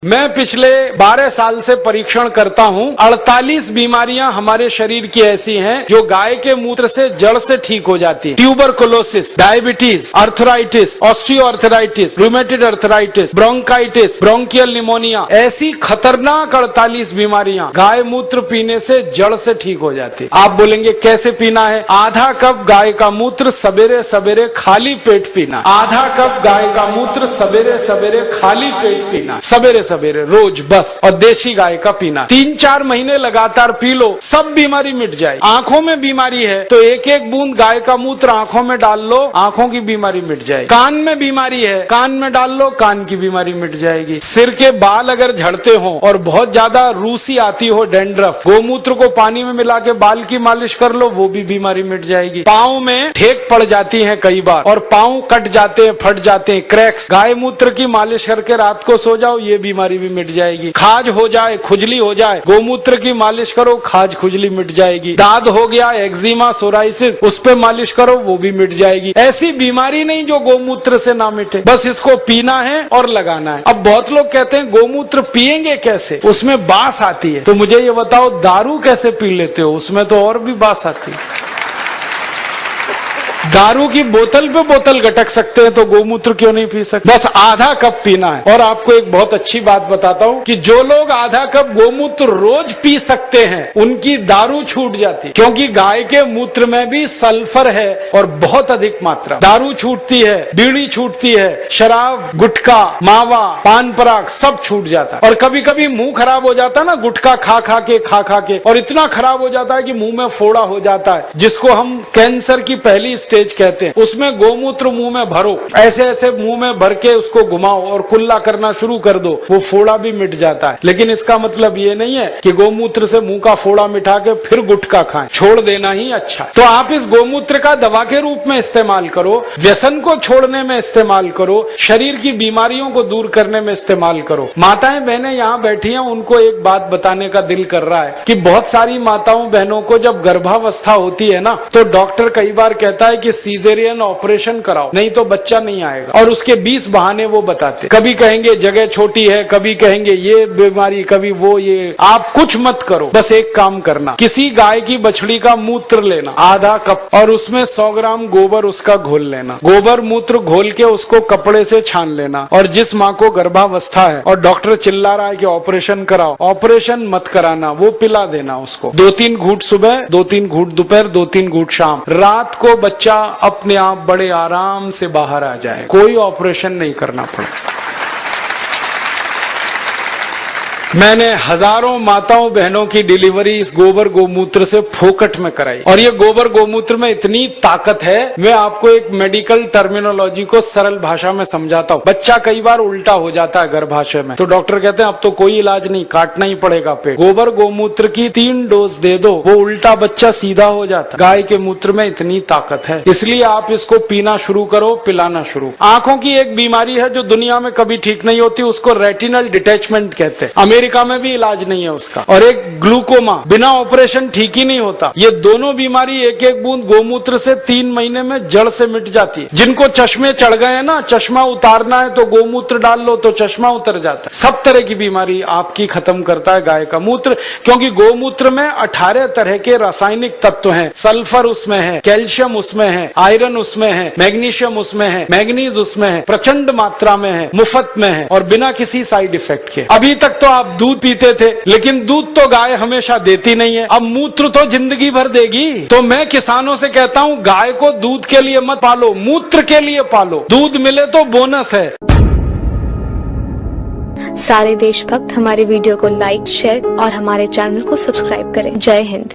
मैं पिछले 12 साल से परीक्षण करता हूँ। 48 बीमारियां हमारे शरीर की ऐसी हैं जो गाय के मूत्र से जड़ से ठीक हो जाती है। Tuberculosis, diabetes, arthritis, osteoarthritis, rheumatoid arthritis, bronchitis, bronchial pneumonia, ऐसी खतरनाक 48 बीमारियां गाय मूत्र पीने से जड़ से ठीक हो जाती है। आप बोलेंगे कैसे पीना है? आधा कप गाय का मूत्र सवेरे सवेरे खाली पेट पीना। आधा कप गाय का मूत्र सवेरे सवेरे खाली पेट पीना, सवेरे सवेरे रोज बस। और देशी गाय का पीना 3-4 महीने लगातार पी लो, सब बीमारी मिट जाए। आंखों में बीमारी है तो एक एक बूंद गाय का मूत्र आंखों में डाल लो, आंखों की बीमारी मिट जाए। कान में बीमारी है, कान में डाल लो, कान की बीमारी मिट जाएगी। सिर के बाल अगर झड़ते हो और बहुत ज्यादा रूसी आती हो, डैंड्रफ, गोमूत्र को पानी में मिला के बाल की मालिश कर लो, वो भी बीमारी मिट जाएगी। पाँव में ठेक पड़ जाती है कई बार और पाँव कट जाते हैं, फट जाते हैं, क्रैक्स, गाय मूत्र की मालिश करके रात को सो जाओ, ये बीमारी भी मिट जाएगी। खाज हो जाए, खुजली हो जाए, गोमूत्र की मालिश करो, खाज खुजली मिट जाएगी। दाद हो गया, एक्जिमा, सोराइसिस, उस पे मालिश करो, वो भी मिट जाएगी। ऐसी बीमारी नहीं जो गोमूत्र से ना मिटे। बस इसको पीना है और लगाना है। अब बहुत लोग कहते हैं गोमूत्र पिएंगे कैसे, उसमें बास आती है। तो मुझे ये बताओ, दारू कैसे पी लेते हो? उसमें तो और भी बास आती है। दारू की बोतल पे बोतल गटक सकते हैं तो गोमूत्र क्यों नहीं पी सकते? बस आधा कप पीना है। और आपको एक बहुत अच्छी बात बताता हूँ कि जो लोग आधा कप गोमूत्र रोज पी सकते हैं उनकी दारू छूट जाती है, क्योंकि गाय के मूत्र में भी सल्फर है और बहुत अधिक मात्रा। दारू छूटती है, बीड़ी छूटती है, शराब, गुटखा, मावा, पान पराग सब छूट जाता है। और कभी कभी मुंह खराब हो जाता है ना, गुटखा खा खा के, और इतना खराब हो जाता है कि मुंह में फोड़ा हो जाता है, जिसको हम कैंसर की पहली स्टेज कहते हैं। उसमें गोमूत्र मुंह में भरो, ऐसे ऐसे मुंह में भर के उसको घुमाओ और कुल्ला करना शुरू कर दो, वो फोड़ा भी मिट जाता है। लेकिन इसका मतलब ये नहीं है कि गोमूत्र से मुंह का फोड़ा मिटा के फिर गुटखा खाएं, छोड़ देना ही अच्छा। तो आप इस गोमूत्र का दवा के रूप में इस्तेमाल करो, व्यसन को छोड़ने में इस्तेमाल करो, शरीर की बीमारियों को दूर करने में इस्तेमाल करो। माताएं बहनें यहाँ बैठी हैं, उनको एक बात बताने का दिल कर रहा है कि बहुत सारी माताओं बहनों को जब गर्भावस्था होती है ना, तो डॉक्टर कई बार कहता है कि सीजेरियन ऑपरेशन कराओ, नहीं तो बच्चा नहीं आएगा। और उसके 20 बहाने वो बताते, कभी कहेंगे जगह छोटी है, कभी कहेंगे ये बीमारी, कभी वो ये। आप कुछ मत करो, बस एक काम करना, किसी गाय की बछड़ी का मूत्र लेना आधा कप और उसमें 100 ग्राम गोबर उसका घोल लेना। गोबर मूत्र घोल के उसको कपड़े से छान लेना। और जिस माँ को गर्भावस्था है और डॉक्टर चिल्ला रहा है कि ऑपरेशन कराओ, ऑपरेशन मत कराना, वो पिला देना उसको। 2-3 घूंट सुबह, 2-3 घूंट दोपहर, 2-3 घूंट शाम। रात को बच्चा अपने आप बड़े आराम से बाहर आ जाए, कोई ऑपरेशन नहीं करना पड़े। मैंने हजारों माताओं बहनों की डिलीवरी इस गोबर गोमूत्र से फोकट में कराई। और ये गोबर गोमूत्र में इतनी ताकत है, मैं आपको एक मेडिकल टर्मिनोलॉजी को सरल भाषा में समझाता हूँ। बच्चा कई बार उल्टा हो जाता है गर्भाशय में, तो डॉक्टर कहते हैं अब तो कोई इलाज नहीं, काटना ही पड़ेगा पेट। गोबर गोमूत्र की 3 डोज दे दो, वो उल्टा बच्चा सीधा हो जाता। गाय के मूत्र में इतनी ताकत है, इसलिए आप इसको पीना शुरू करो, पिलाना शुरू। आंखों की एक बीमारी है जो दुनिया में कभी ठीक नहीं होती, उसको रेटिनल डिटैचमेंट कहते हैं। अमेरिका में भी इलाज नहीं है उसका। और एक ग्लूकोमा, बिना ऑपरेशन ठीक ही नहीं होता। ये दोनों बीमारी एक एक बूंद गोमूत्र से 3 महीने में जड़ से मिट जाती है। जिनको चश्मे चढ़ गए हैं ना, चश्मा उतारना है तो गोमूत्र डाल लो तो चश्मा उतर जाता है। सब तरह की बीमारी आपकी खत्म करता है गाय का मूत्र, क्योंकि गोमूत्र में 18 तरह के रासायनिक तत्व हैं। सल्फर उसमें है, कैल्शियम उसमें है, आयरन उसमें है, मैग्नीशियम उसमें है, मैग्नीज उसमें है, प्रचंड मात्रा में है, मुफ्त में है और बिना किसी साइड इफेक्ट के। अभी तक तो आप दूध पीते थे, लेकिन दूध तो गाय हमेशा देती नहीं है, अब मूत्र तो जिंदगी भर देगी। तो मैं किसानों से कहता हूँ, गाय को दूध के लिए मत पालो, मूत्र के लिए पालो। दूध मिले तो बोनस है। सारे देशभक्त हमारे वीडियो को लाइक, शेयर और हमारे चैनल को सब्सक्राइब करें। जय हिंद।